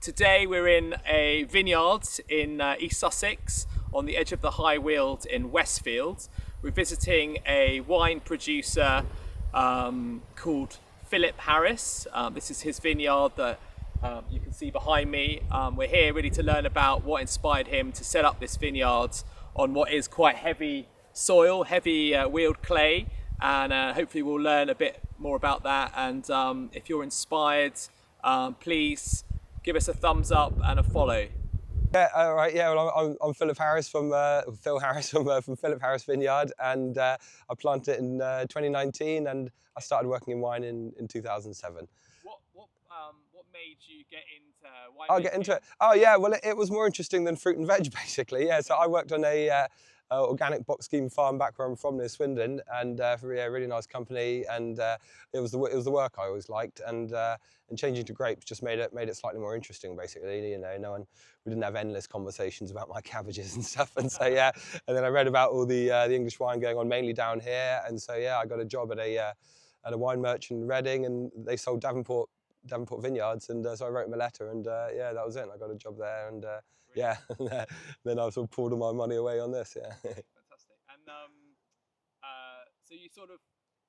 Today we're in a vineyard in East Sussex on the edge of the High Weald in Westfield. We're visiting a wine producer called Philip Harris. This is his vineyard that you can see behind me. We're here really to learn about what inspired him to set up this vineyard on what is quite heavy soil, heavy weald clay, and hopefully we'll learn a bit more about that. And if you're inspired, please give us a thumbs up and a follow. Yeah, all right. Yeah, well, I'm Philip Harris from Phil Harris from Philip Harris Vineyard, and I planted it in 2019, and I started working in wine in 2007. What made you get into wine? I'll get into it. Oh yeah, well it was more interesting than fruit and veg basically. Yeah, so I worked on a organic box scheme farm back where I'm from near Swindon, and for a really nice company, and it was the work I always liked, and changing to grapes just made it slightly more interesting basically. You know, we didn't have endless conversations about my cabbages and stuff, and so yeah, and then I read about all the English wine going on mainly down here, and so yeah, I got a job at a wine merchant in Reading, and they sold Davenport vineyards, and so I wrote him a letter, and yeah, that was it. I got a job there, and yeah, then I sort of poured all my money away on this. Yeah. Fantastic. And so you sort of,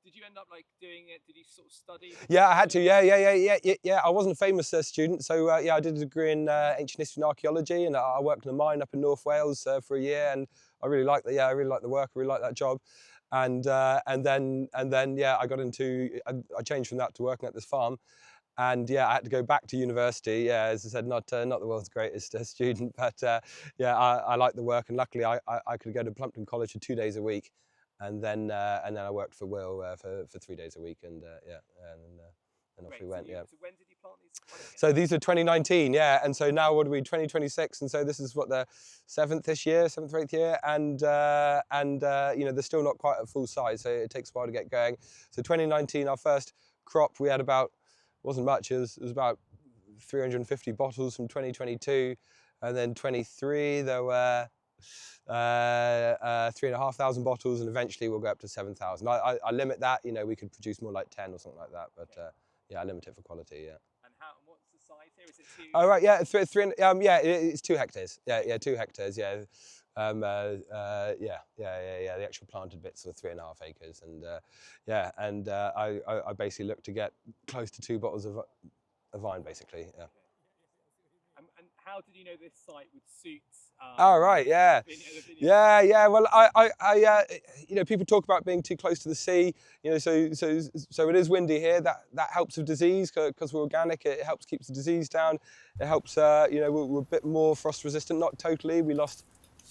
did you end up like doing it? Did you sort of study? Yeah, I had to. Yeah. I wasn't a famous student, so yeah, I did a degree in ancient history and archaeology, and I worked in a mine up in North Wales for a year, and I really liked the work. I really liked that job. And then yeah, I got into. I changed from that to working at this farm. And yeah, I had to go back to university. Yeah, as I said, not the world's greatest student, but yeah, I liked the work, and luckily I could go to Plumpton College for 2 days a week, and then I worked for Will for 3 days a week, and yeah, and off we went. Yeah. So when did you plant these? So these are 2019, yeah, and so now what are we? 2026, and so this is what the seventh or eighth year, and you know, they're still not quite at full size, so it takes a while to get going. So 2019, our first crop, we had about. Wasn't much. It was about 350 bottles from 2022, and then 23 there were 3,500 bottles, and eventually we'll go up to 7,000. I limit that. You know, we could produce more like 10 or something like that, but yeah, I limit it for quality. Yeah. And what's the size here? Is it two? Oh right, yeah, yeah, it's 2 hectares. Yeah, 2 hectares. Yeah. Yeah. The actual planted bits are 3.5 acres, and yeah, and I basically look to get close to 2 bottles of wine, basically. Yeah. And how did you know this site would suit? Oh right, yeah, yeah. Well, you know, people talk about being too close to the sea. You know, so it is windy here. That helps with disease because we're organic. It helps keep the disease down. It helps. You know, we're a bit more frost resistant. Not totally. We lost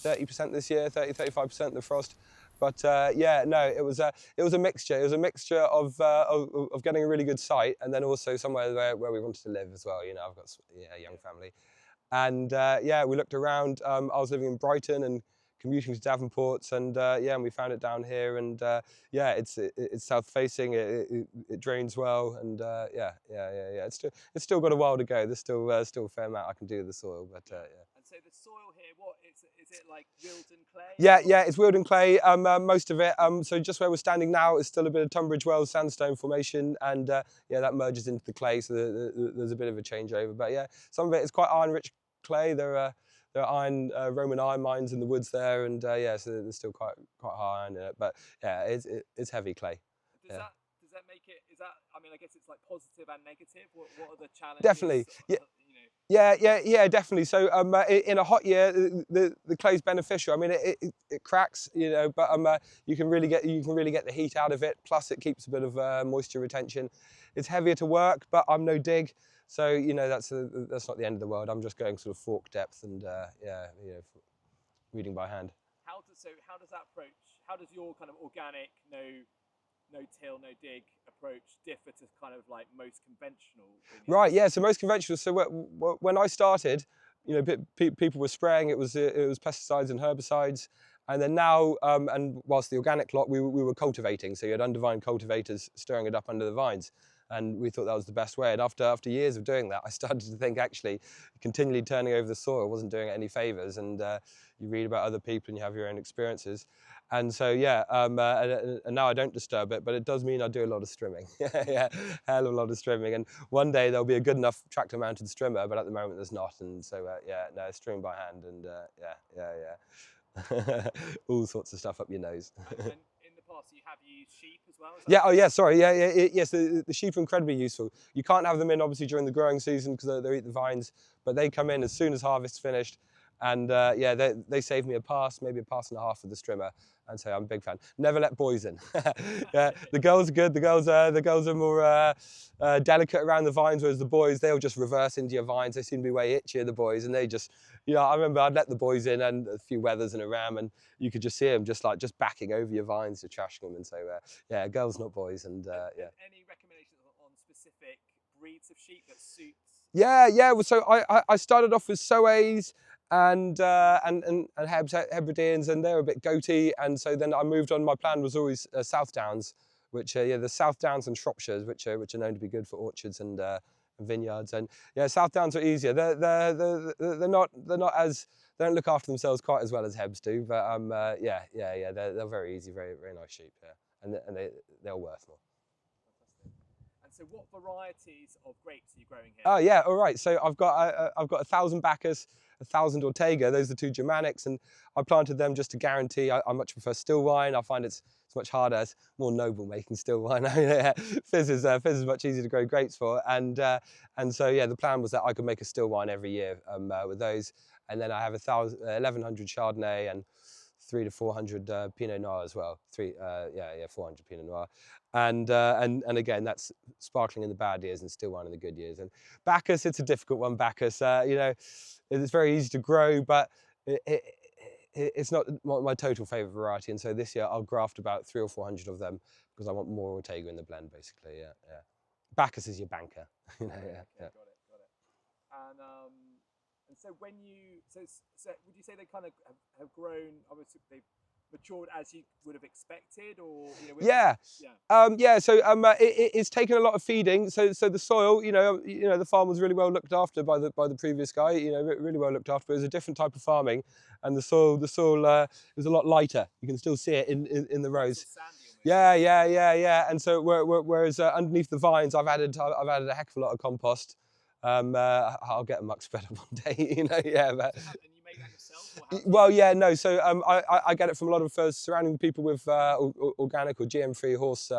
30% this year, 35% of the frost, but yeah, no, it was a mixture. It was a mixture of getting a really good site, and then also somewhere where we wanted to live as well. You know, I've got a young family, and yeah, we looked around. I was living in Brighton and commuting to Davenport, and yeah, and we found it down here, and yeah, it's south facing. It drains well, and yeah. It's still got a while to go. There's still a fair amount I can do with the soil, but yeah. So the soil here, what is it like Weald and clay? Yeah, it's Weald and clay, most of it. So just where we're standing now is still a bit of Tunbridge Wells sandstone formation, and yeah, that merges into the clay, so there's a bit of a changeover. But yeah, some of it is quite iron-rich clay. There are Roman iron mines in the woods there, and yeah, so there's still quite high iron in it. But yeah, it's heavy clay. Does that make it? Is that? I mean, I guess it's like positive and negative. What are the challenges? Definitely. Yeah. Yeah, definitely. So in a hot year, the clay's beneficial. I mean, it cracks, you know, but you can really get the heat out of it. Plus, it keeps a bit of moisture retention. It's heavier to work, but I'm no dig, so you know that's not the end of the world. I'm just going sort of fork depth and yeah, you know, reading by hand. How does that approach? How does your kind of organic, no till, no dig approach differ to kind of like most conventional? Right, yeah, so most conventional, so when I started, you know, people were spraying, it was pesticides and herbicides, and then now, and whilst the organic lot, we were cultivating, so you had undervine cultivators stirring it up under the vines, and we thought that was the best way, and after years of doing that, I started to think actually continually turning over the soil wasn't doing it any favours, and you read about other people and you have your own experiences. And so yeah, and now I don't disturb it, but it does mean I do a lot of strimming. Yeah, hell of a lot of strimming. And one day there'll be a good enough tractor-mounted strimmer, but at the moment there's not. And so yeah, no, string by hand, and yeah. All sorts of stuff up your nose. And in the past, you have used sheep as well? Is that Yeah, oh yeah, sorry, yes, the sheep are incredibly useful. You can't have them in obviously during the growing season because they eat the vines, but they come in as soon as harvest's finished, and yeah, they save me a pass, maybe a pass and a half with the strimmer, and so I'm a big fan. Never let boys in. Yeah, the girls are good. The girls are more delicate around the vines, whereas the boys, they'll just reverse into your vines. They seem to be way itchier, the boys, and they just, you know, I remember I'd let the boys in and a few wethers and a ram, and you could just see them just backing over your vines, to trashing them, and so yeah, girls not boys, and yeah. Any recommendations on specific breeds of sheep that suits? Yeah. Well, so I started off with Soays and Hebrideans, and they're a bit goaty, and so then I moved on. My plan was always South Downs, which yeah, the South Downs and Shropshires, which are known to be good for orchards and vineyards, and yeah, South Downs are easier. They're not as, they don't look after themselves quite as well as Hebs do, but yeah, they're very easy, very nice sheep, yeah, and they're worth more. So what varieties of grapes are you growing here? Oh yeah, all right. So I've got 1,000 Bacchus, 1,000 Ortega. Those are two Germanics, and I planted them just to guarantee. I much prefer still wine. I find it's much harder. It's more noble making still wine. Fizz is much easier to grow grapes for, and so yeah, the plan was that I could make a still wine every year with those, and then I have 1,100 Chardonnay and 300 to 400 Pinot Noir as well. 400 Pinot Noir, and again, that's sparkling in the bad years and still wine in the good years. And Bacchus, it's a difficult one. Bacchus, you know, it's very easy to grow, but it's not my total favourite variety. And so this year I'll graft about 300 or 400 of them because I want more Ortega in the blend, basically. Yeah. Bacchus is your banker. You know, yeah. Got it. And so when you, so would you say they kind of have grown, obviously they've matured as you would have expected, or you know, yeah. So it's taken a lot of feeding. So the soil, you know, the farm was really well looked after by the previous guy. You know, really well looked after. It was a different type of farming, and the soil was a lot lighter. You can still see it in the rows. Yeah. And so whereas underneath the vines, I've added a heck of a lot of compost. I'll get a muck spreader one day, you know. Yeah, but. And you make that yourself? Well, yeah, no. So I get it from a lot of surrounding people with organic or GM-free horse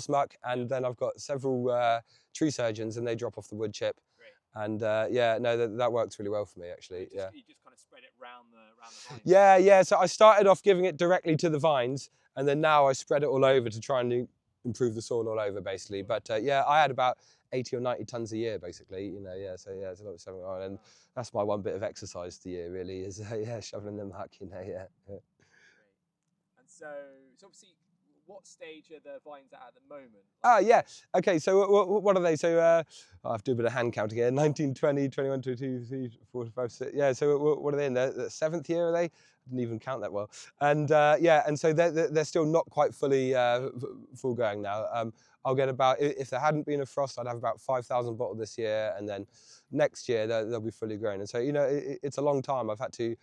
muck, and then I've got several tree surgeons, and they drop off the wood chip. Great. And yeah, no, that works really well for me, actually. You just kind of spread it round the vines. Yeah. So I started off giving it directly to the vines, and then now I spread it all over to try and improve the soil all over, basically. But yeah, I had about 80 or 90 tons a year, basically, you know. Yeah, so yeah, it's a lot of something on, and that's my one bit of exercise the year, really, is yeah, shoveling them muck, you know. Yeah. Great. And so obviously, what stage are the vines at the moment? Yeah. Okay. So what are they? So I have to do a bit of hand counting here. 19, 20, 21, 22, 23, 4, 5, 6. Yeah. So what are they in? The 7th year, are they? I didn't even count that well. And yeah. And so they're still not quite fully full going now. I'll get about, if there hadn't been a frost, I'd have about 5,000 bottle this year, and then next year they'll be fully grown. And so, you know, it's a long time. I've had to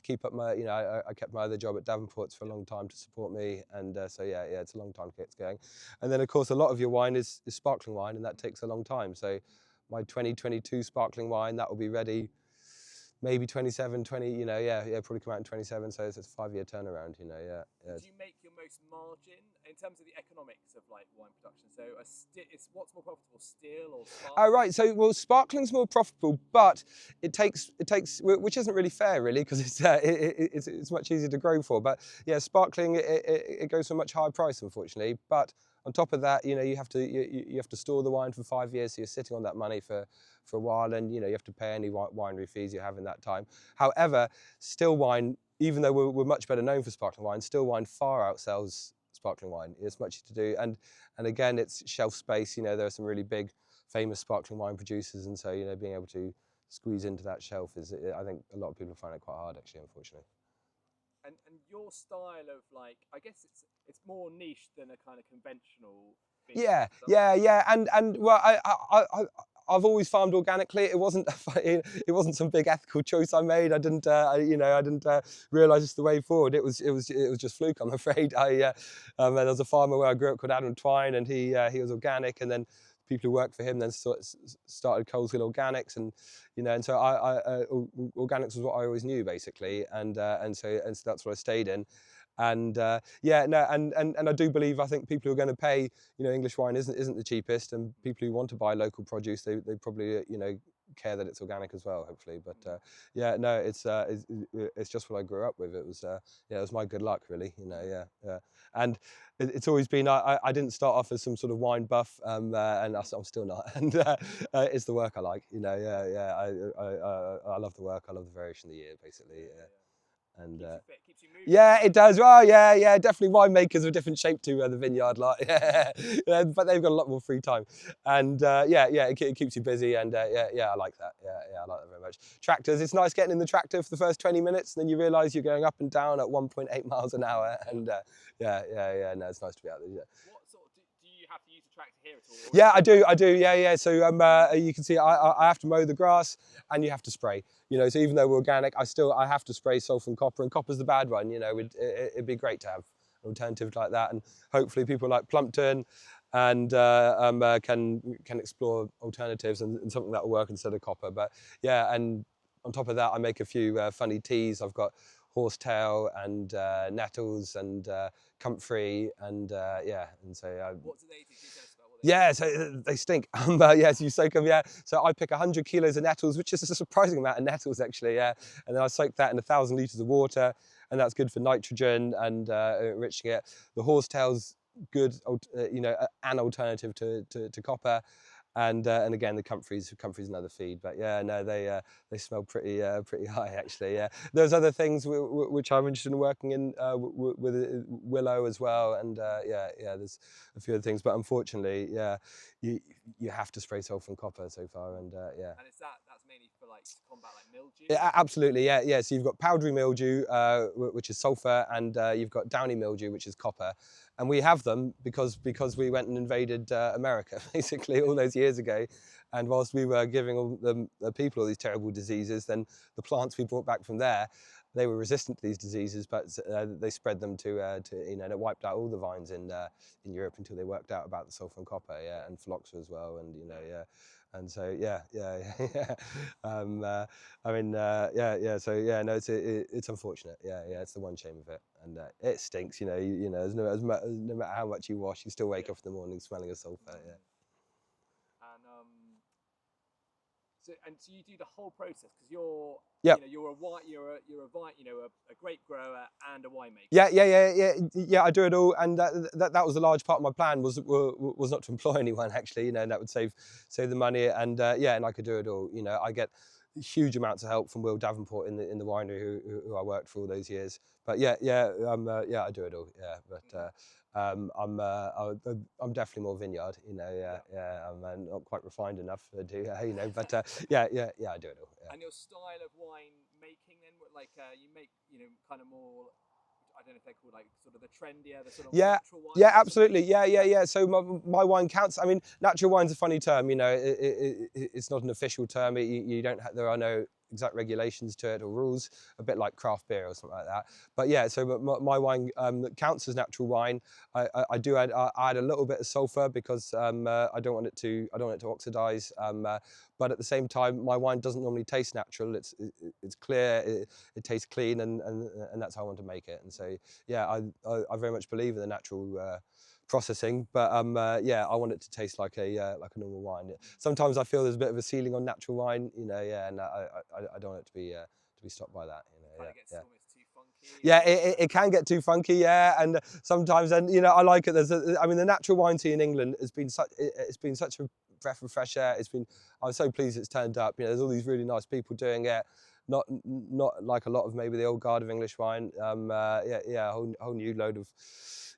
keep up my, you know, I kept my other job at Davenport's for a long time to support me, and so yeah, it's a long time to get going. And then of course a lot of your wine is sparkling wine, and that takes a long time. So my 2022 sparkling wine, that will be ready maybe 27, 20, you know, yeah, probably come out in 27, so it's a 5-year turnaround, you know, yeah. Do you make your most margin in terms of the economics of like wine production? So it's what's more profitable, still or sparkling? Oh, right, so well, sparkling's more profitable, but it takes, which isn't really fair, really, because it's much easier to grow for. But yeah, sparkling it goes for a much higher price, unfortunately. But on top of that, you know, you have to store the wine for 5 years, so you're sitting on that money for a while, and you know, you have to pay any winery fees you have in that time. However, still wine, even though we're much better known for sparkling wine, still wine far outsells sparkling wine. It's much to do, and again, it's shelf space. You know, there are some really big, famous sparkling wine producers, and so, you know, being able to squeeze into that shelf is, I think a lot of people find it quite hard, actually, unfortunately. And your style of, like, I guess it's more niche than a kind of conventional thing. Yeah, and well, I've always farmed organically. It wasn't it wasn't some big ethical choice I made. I didn't I didn't realise it's the way forward. It was just fluke, I'm afraid. There was a farmer where I grew up called Adam Twine, and he was organic, and then people who worked for him then started Coleshill Organics, and and so organics was what I always knew basically, and so that's what I stayed in. And yeah, no, and I do believe, I think people who are going to pay, English wine isn't the cheapest, and people who want to buy local produce, they probably care that it's organic as well, hopefully. But yeah, no, it's just what I grew up with. It was yeah, it was my good luck, really. Yeah, yeah. And it's always been, I didn't start off as some sort of wine buff, and I'm still not. And it's the work I like. Yeah, yeah. I love the work. I love the variation of the year, basically. Yeah. And keeps you moving. yeah, it does. Well, yeah, yeah, definitely. Winemakers are a different shape to the vineyard, like, yeah, but they've got a lot more free time. And yeah, yeah, it keeps you busy, and yeah, yeah, I like that. Yeah, yeah, I like that very much. Tractors, it's nice getting in the tractor for the first 20 minutes, and then you realise you're going up and down at 1.8 miles an hour, and yeah, yeah, yeah. No, it's nice to be out there. Yeah. What sort of, do you have to use a tractor here at all? Yeah, I do, yeah, yeah. So you can see I have to mow the grass, and you have to spray. So even though we're organic, I have to spray sulphur and copper, and copper's the bad one. It'd be great to have an alternative like that, and hopefully people like Plumpton and can explore alternatives and something that will work instead of copper. But yeah, and on top of that, I make a few funny teas. I've got horsetail and nettles and comfrey, and yeah, and so what do they do? Can you tell us about what yeah, so they stink. Yes, you soak them. Yeah, so I pick 100 kilos of nettles, which is a surprising amount of nettles, actually. Yeah, and then I soak that in 1,000 litres of water, and that's good for nitrogen and enriching it. The horsetail's good, an alternative to copper. And again, the comfrey's another feed. But yeah, no, they smell pretty high, actually. Yeah, there's other things which I'm interested in working in with willow as well, and yeah, there's a few other things. But unfortunately, yeah, you have to spray sulphur and copper so far, and yeah. And that's mainly for like to combat like mildew. Yeah, absolutely, yeah, yeah. So you've got powdery mildew, which is sulphur, and you've got downy mildew, which is copper. And we have them because we went and invaded America, basically, all those years ago. And whilst we were giving all the people all these terrible diseases, then the plants we brought back from there, they were resistant to these diseases, but they spread them to and it wiped out all the vines in Europe until they worked out about the sulphur and copper, yeah, and phylloxera as well, and yeah. And so yeah. I mean yeah, yeah. So yeah, no, it's unfortunate. Yeah, yeah. It's the one shame of it, and it stinks. There's no matter how much you wash, you still wake up in the morning smelling of sulphur. Yeah. And so you do the whole process because you're Yep. You're a grape grower and a winemaker. Yeah. I do it all, and that was a large part of my plan was not to employ anyone, actually. And that would save the money, and yeah, and I could do it all. I get huge amounts of help from Will Davenport in the winery who I worked for all those years. But yeah, I do it all. Yeah, but I'm definitely more vineyard. Yeah. I'm not quite refined enough to do. But yeah, I do it all. Yeah. And your style of wine making, then, like you make, kind of more. I don't know if they're called like sort of the trendier, the sort of natural wine. Yeah, absolutely. Yeah. So my wine counts. I mean, natural wine's a funny term. It's not an official term. There are no exact regulations to it or rules. A bit like craft beer or something like that. But yeah, so my wine counts as natural wine. I do add a little bit of sulphur because I don't want it to oxidize. But at the same time, my wine doesn't normally taste natural. It's clear, it tastes clean, and that's how I want to make it. And so yeah, I very much believe in the natural processing, but yeah, I want it to taste like a normal wine. Sometimes I feel there's a bit of a ceiling on natural wine, yeah, and I don't want it to be stopped by that. It gets almost too funky. Yeah, it can get too funky, yeah, and sometimes, and I like it. I mean, the natural wine scene in England has been such a breath of fresh air. I'm so pleased it's turned up. There's all these really nice people doing it. Not like a lot of maybe the old guard of English wine. A whole new load of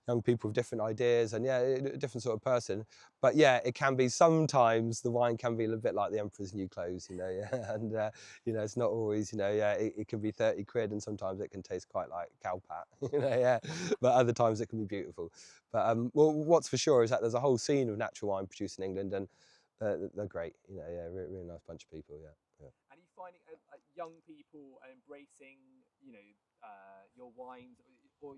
young people with different ideas, and yeah, a different sort of person. But yeah, it can be sometimes the wine can be a little bit like the emperor's new clothes, yeah, and it's not always, yeah, it can be 30 quid, and sometimes it can taste quite like cowpat, yeah. But other times it can be beautiful. But well, what's for sure is that there's a whole scene of natural wine produced in England, and they're great. You know, yeah, really nice bunch of people. Yeah, yeah. And are you finding young people are embracing, your wines, or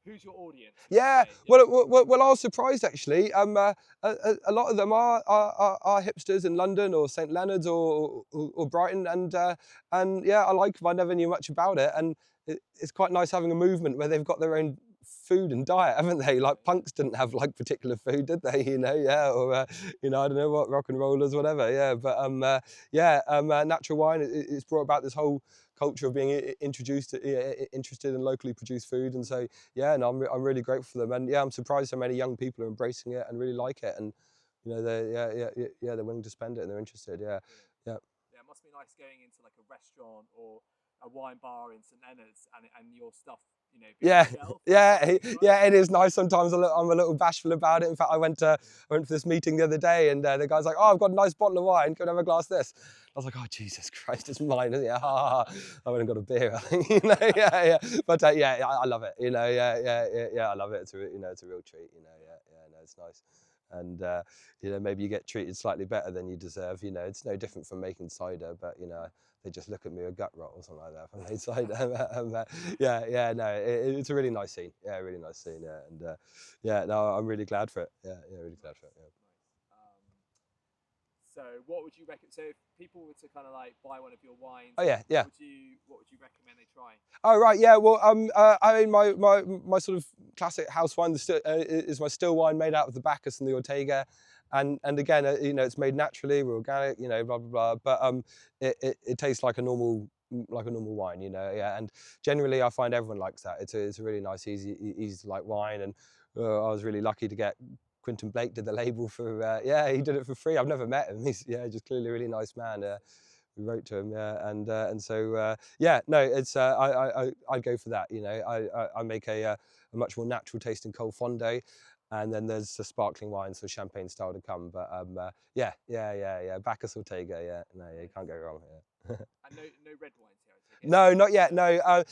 who's your audience? Would you Yeah, say? Yeah. well, I was surprised actually. A lot of them are hipsters in London or St Leonard's or Brighton, and yeah, I like them. I never knew much about it, and it's quite nice having a movement where they've got their own food and diet, haven't they? Like punks didn't have like particular food, did they? You know, yeah, or I don't know what, rock and rollers, whatever. Yeah, but natural wine it's brought about this whole culture of being interested in locally produced food, and so yeah, no, I'm really grateful for them, and yeah, I'm surprised so many young people are embracing it and really like it, and they're willing to spend it and they're interested. Yeah, yeah. Yeah, it must be nice going into like a restaurant or a wine bar in St Leonard's and your stuff, being on Yeah, the shelf. yeah, Right? yeah. It is nice. Sometimes I'm a little bashful about it. In fact, I went for this meeting the other day, and the guy's like, "Oh, I've got a nice bottle of wine. Can I have a glass of this?" I was like, "Oh, Jesus Christ, it's mine." Yeah, I went and got a beer. I think, yeah. But yeah, I love it. Yeah. I love it. It's it's a real treat. Yeah. No, it's nice. And maybe you get treated slightly better than you deserve. It's no different from making cider, but they just look at me with gut rot or something like that if I made cider. No, it's a really nice scene. Yeah, really nice scene. Yeah, and no, I'm really glad for it. Yeah, really glad for it. Yeah. So what would you recommend? So if people were to kind of like buy one of your wines, Oh yeah, yeah. What would you recommend they try? Oh right, yeah. Well, I mean, my sort of classic house wine is my still wine made out of the Bacchus and the Ortega, and again, it's made naturally, we're organic, blah blah blah. But it tastes like a normal wine, yeah. And generally, I find everyone likes that. It's a really nice, easy to like wine, and I was really lucky to get. Quentin Blake did the label for, he did it for free. I've never met him. He's just clearly a really nice man. We wrote to him, yeah, and so yeah, no, it's I'd go for that. I make a much more natural tasting Col Fonde, and then there's the sparkling wine, so champagne style to come. But yeah, Bacchus Ortega, yeah, no, you can't go wrong. Yeah. And no red wines here, I take it? No, not yet. No,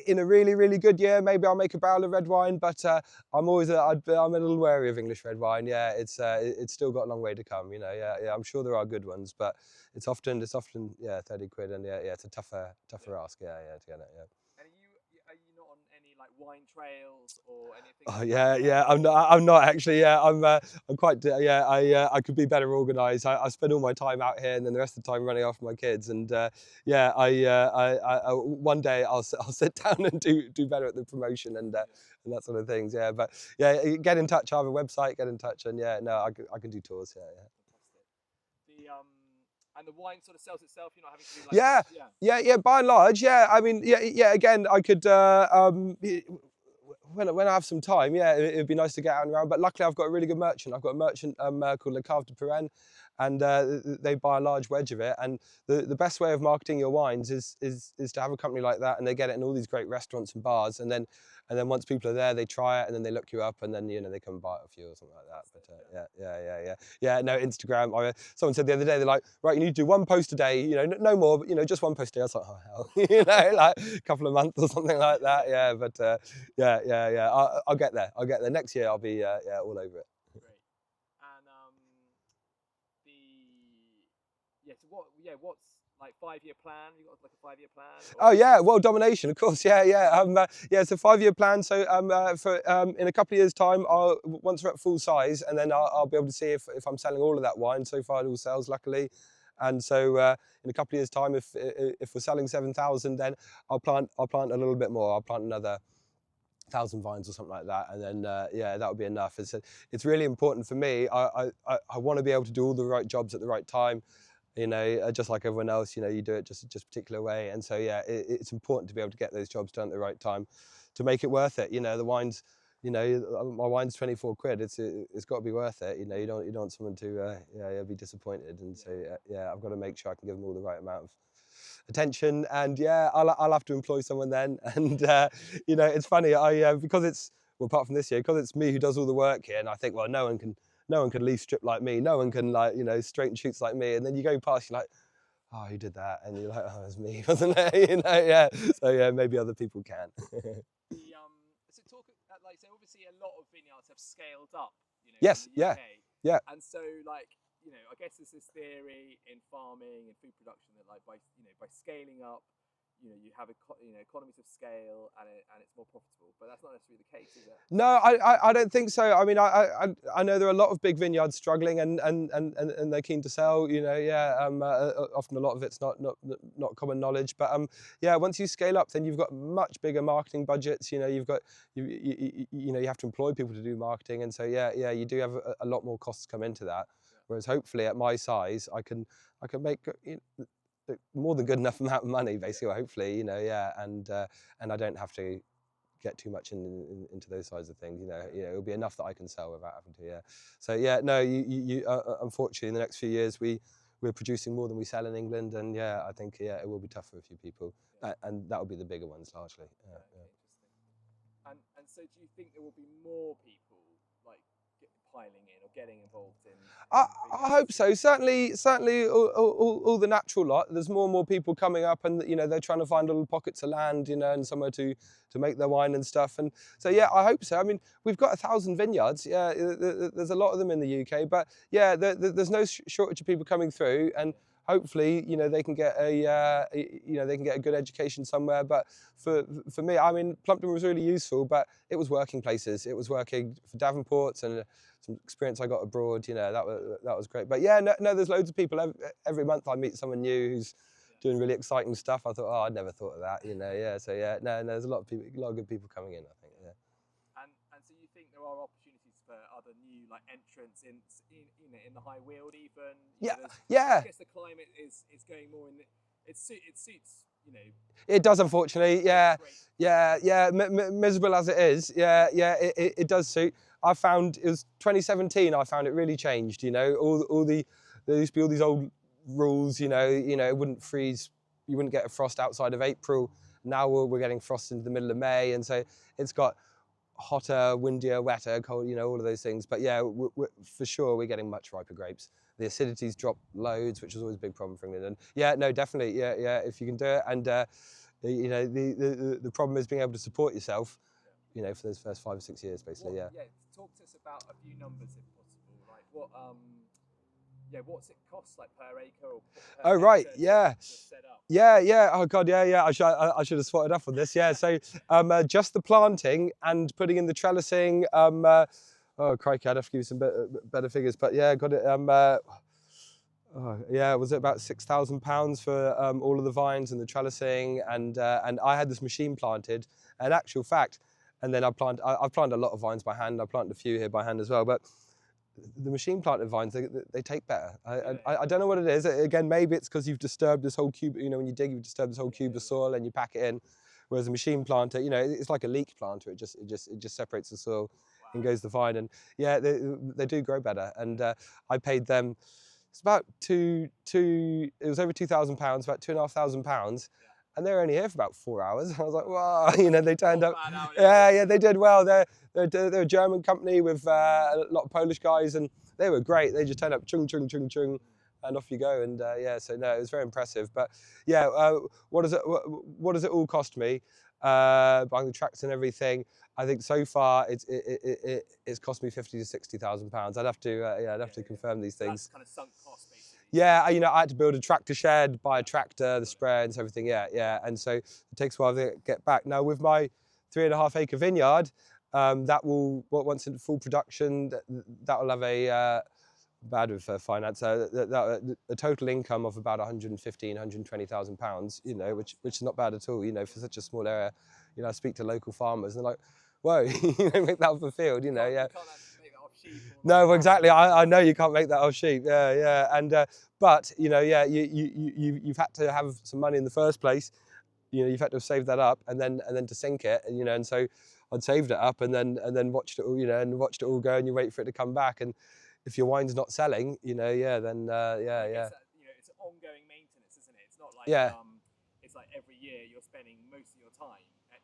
in a really, really good year, maybe I'll make a barrel of red wine. But I'm a little wary of English red wine. Yeah, it's still got a long way to come. Yeah. I'm sure there are good ones, but it's often 30 quid, and yeah, it's a tougher ask. Yeah, to get it. Yeah. And are you not on any like wine trails or anything? Oh Like yeah, that? yeah. I'm not actually. Yeah, I'm quite. Yeah, I could be better organised. I spend all my time out here, and then the rest of the time running after my kids. And yeah, one day I'll sit down and do better at the promotion and that sort of things. Yeah, but yeah, get in touch. I have a website. Get in touch, and yeah, no, I can do tours. Yeah. Fantastic. And the wine sort of sells itself. You're not having to do like Yeah. By and large, yeah. I mean, yeah. Again, I could when I have some time, yeah, it'd be nice to get out and around. But luckily, I've got a really good merchant. I've got a merchant called Le Cave de Perrenne, and they buy a large wedge of it. And the best way of marketing your wines is to have a company like that, and they get it in all these great restaurants and bars. And then once people are there, they try it, and then they look you up, and then they come and buy it off you or something like that. But yeah. No, Instagram. Someone said the other day, they're like, right, you need to do one post a day. No more, but just one post a day. I was like, oh hell, like a couple of months or something like that. Yeah, but yeah. I'll get there. Next year, I'll be all over it. Great. And what's like 5-year plan? You got like a 5-year plan? Oh yeah, world domination, of course. Yeah. It's a 5-year plan. So for in a couple of years' time, once we're at full size, and then I'll be able to see if I'm selling all of that wine. So far, it all sells, luckily. And so in a couple of years' time, if we're selling 7,000, then I'll plant a little bit more. I'll plant another 1,000 vines or something like that, and then that would be enough. It's really important for me. I want to be able to do all the right jobs at the right time. Just like everyone else, you do it just a particular way. And so, yeah, it's important to be able to get those jobs done at the right time to make it worth it. The wines, my wine's 24 quid. It's got to be worth it. You don't want someone to be disappointed. And so, I've got to make sure I can give them all the right amount of attention. And yeah, I'll have to employ someone then. And it's funny. Because it's apart from this year, because it's me who does all the work here, and I think, well, no one can leaf strip like me. No one can straighten shoots like me. And then you go past, you're like, oh, who did that? And you're like, oh, it was me, wasn't it? Yeah. So yeah, maybe other people can. So obviously a lot of vineyards have scaled up. Yes. In the UK. Yeah. And so I guess there's this theory in farming and food production that like by scaling up, you have economies of scale and it's more profitable. But that's not necessarily the case, is it? No, I don't think so. I mean, I know there are a lot of big vineyards struggling and they're keen to sell. Often a lot of it's not common knowledge. But yeah, once you scale up, then you've got much bigger marketing budgets. You have to employ people to do marketing, and so yeah, you do have a lot more costs come into that. Whereas hopefully at my size, I can make more than good enough amount of money, basically. Hopefully, and I don't have to get too much into those sides of things. It'll be enough that I can sell without having to. Yeah. So yeah, no, unfortunately, in the next few years, we're producing more than we sell in England, and yeah, I think it will be tough for a few people, and that will be the bigger ones largely. Yeah. Interesting. And so, do you think there will be more people like piling in or getting involved in? I hope so. Certainly, all the natural lot. There's more and more people coming up, and they're trying to find little pockets of land, and somewhere to make their wine and stuff. And so yeah, I hope so. I mean, we've got 1,000 vineyards. Yeah, there's a lot of them in the UK, but yeah, there's no shortage of people coming through, and hopefully, they can get a good education somewhere. But for me, I mean, Plumpton was really useful, but it was working places. It was working for Davenports and some experience I got abroad. That was great. But yeah, no, there's loads of people. Every month I meet someone new who's doing really exciting stuff. I thought, oh, I'd never thought of that. Yeah. So yeah, no, there's a lot of people, a lot of good people coming in, I think. Yeah. And so you think there are opportunities for other new like entrants in the High Weald even? Yeah. I guess the climate is going more in it suits. It does, unfortunately. Yeah. Miserable as it is. Yeah. It does suit. I found it was 2017. I found it really changed. There used to be all these old rules. It wouldn't freeze. You wouldn't get a frost outside of April. Now we're getting frost into the middle of May, and so it's got hotter, windier, wetter, cold. All of those things. But yeah, for sure we're getting much riper grapes. The acidity's dropped loads, which was always a big problem for England. And yeah, no, definitely, yeah, if you can do it. And the problem is being able to support yourself, for those first 5 or 6 years, basically. Yeah. Talk to us about a few numbers, if possible. Like what's it cost, like per acre or per right, yeah. To set up? Yeah. Oh God, yeah. I should have spotted up on this. Yeah. So just the planting and putting in the trellising. Oh crikey, I'd have to give you some better figures, but yeah, got it. Was it about £6,000 for all of the vines and the trellising, and I had this machine planted. In actual fact, and then I've planted a lot of vines by hand. I planted a few here by hand as well, but the machine planted vines, they take better. I don't know what it is. Again, maybe it's because you've disturbed this whole cube. When you dig, you've disturbed this whole cube of soil and you pack it in. Whereas a machine planter, it's like a leek planter. It just separates the soil and goes the vine. And yeah, they do grow better. And I paid them. It's about it was over £2,000, about £2,500. And they were only here for about 4 hours. I was like, wow, they turned up. Yeah, they did well. They're a German company with a lot of Polish guys, and they were great. They just turned up, chung, chung, chung, chung, and off you go. And so no, it was very impressive. But yeah, what does it all cost me? Buying the tractor and everything. I think so far it's cost me £50,000 to £60,000. I'd have to confirm these things. That's kind of sunk cost, basically. Yeah, I had to build a tractor shed, buy a tractor, the sprayer and everything. Yeah. And so it takes a while to get back. Now with my 3.5 acre vineyard, that will, once in full production, that will have a bad with finance. A total income of about £115,000, £120,000. Which is not bad at all. For such a small area. I speak to local farmers and they're like, whoa, you don't make that off a field. Yeah. You can't make that off sheep. No, exactly. I know you can't make that off sheep. Yeah. And but you've had to have some money in the first place. You've had to have saved that up and then to sink it. And so I'd saved it up and then watched it all. And watched it all go, and you wait for it to come back. And if your wine's not selling, then It's an ongoing maintenance, isn't it? It's not like it's like every year you're spending most of your time. So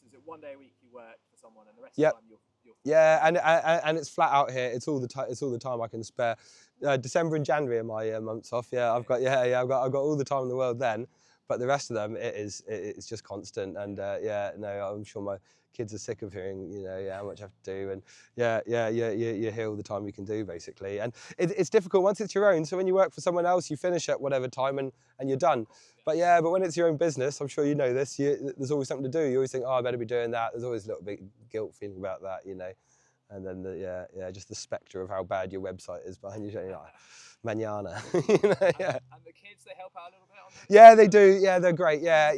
is it 1 day a week you work for someone and the rest of the time you're and it's flat out here. It's all the time I can spare. December and January are my months off. Yeah, I've got all the time in the world then. but the rest of them, it's just constant. And yeah, no, I'm sure my kids are sick of hearing, you know, how much I have to do. And you're here all the time you can do, basically. And it's difficult once it's your own. So when you work for someone else, you finish at whatever time and you're done. But yeah, but when it's your own business, I'm sure you know this, there's always something to do. You always think, oh, I better be doing that. There's always a little bit guilt feeling about that, you know. And then just the spectre of how bad your website is behind you. You're like, manana. You know, yeah. And the kids, they help out a little bit on the... Yeah, they do. Yeah, they're great. Yeah,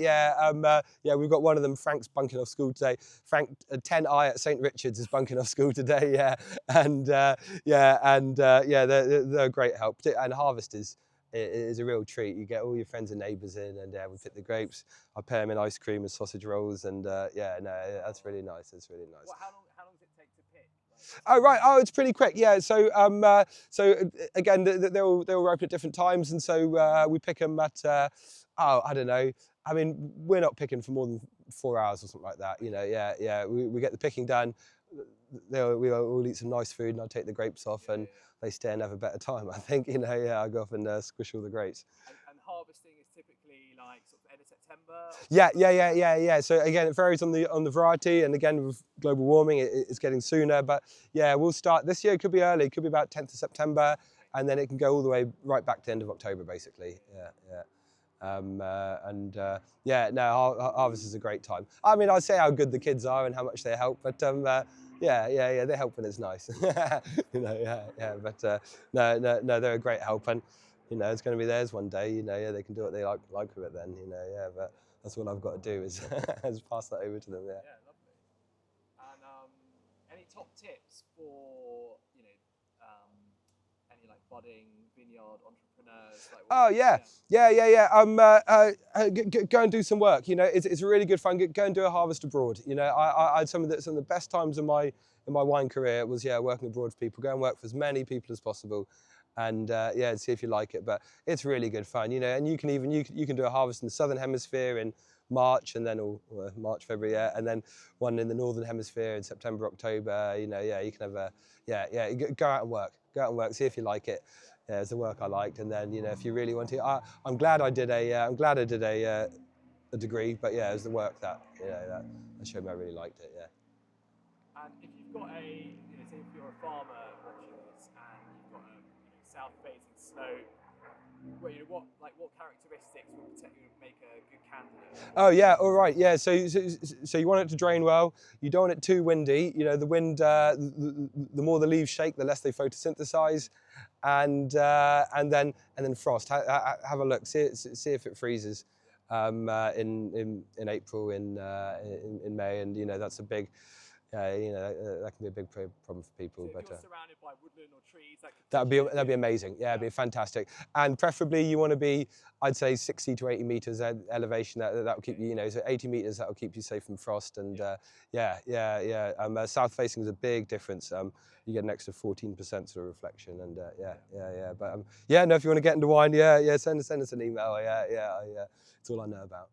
we've got one of them. Frank's bunking off school today. Frank 10I at St Richard's is bunking off school today. Yeah, and they're a great help. And harvest is a real treat. You get all your friends and neighbours in, and we pick the grapes. I pay them in ice cream and sausage rolls, and that's really nice. It's really nice. Well, how long does it take to pick? Oh right, oh it's pretty quick, yeah. So again, they're all ripen at different times, and so we pick them at I don't know. I mean, we're not picking for more than 4 hours or something like that. You know, yeah. We get the picking done. We all eat some nice food, and I take the grapes off, and they stay and have a better time. I think, you know, yeah. I go off and squish all the grapes. And harvesting is typically like sort of end of September. Yeah. So again, it varies on the variety, and again with global warming, it's getting sooner. But yeah, we'll start this year. It could be early. It could be about 10th of September, and then it can go all the way right back to the end of October, basically. Yeah. Harvest is a great time. I mean, I say how good the kids are and how much they help, but they help when it's nice. You know, yeah. But no, they're a great help, and you know, it's going to be theirs one day. You know, yeah, they can do what they like with it then. You know, yeah. But that's all I've got to do is pass that over to them. Yeah. Yeah, lovely. And any top tips for any like budding vineyard entrepreneurs? Like, oh yeah. Go and do some work. You know, it's really good fun. Go and do a harvest abroad. You know, I had some of the best times in my wine career was working abroad for people. Go and work for as many people as possible, and see if you like it. But it's really good fun. You know, and you can do a harvest in the southern hemisphere in March, and then March, February, and then one in the northern hemisphere in September, October. You know, you can have go out and work. Go out and work. See if you like it. Yeah, it's the work I liked, and then if you really want to, I'm glad I did a degree, but yeah, it was the work that that showed me I really liked it. Yeah. And if you've got say if you're a farmer watching this and you've got a south-facing slope, what characteristics would make a good candidate? Oh yeah, all right, yeah. So you want it to drain well. You don't want it too windy. You know, the wind, the more the leaves shake, the less they photosynthesize, and then frost. Have a look. See if it freezes in April, in May, and that's a big. That can be a big problem for people. So if but you're surrounded by woodland or trees, that'd be amazing. Yeah, it'd be fantastic. And preferably you want to be, I'd say, 60 to 80 meters elevation. That will keep you, so 80 meters, that will keep you safe from frost. And south facing is a big difference. You get an extra 14% sort of reflection. And But no, if you want to get into wine, send us an email. It's all I know about.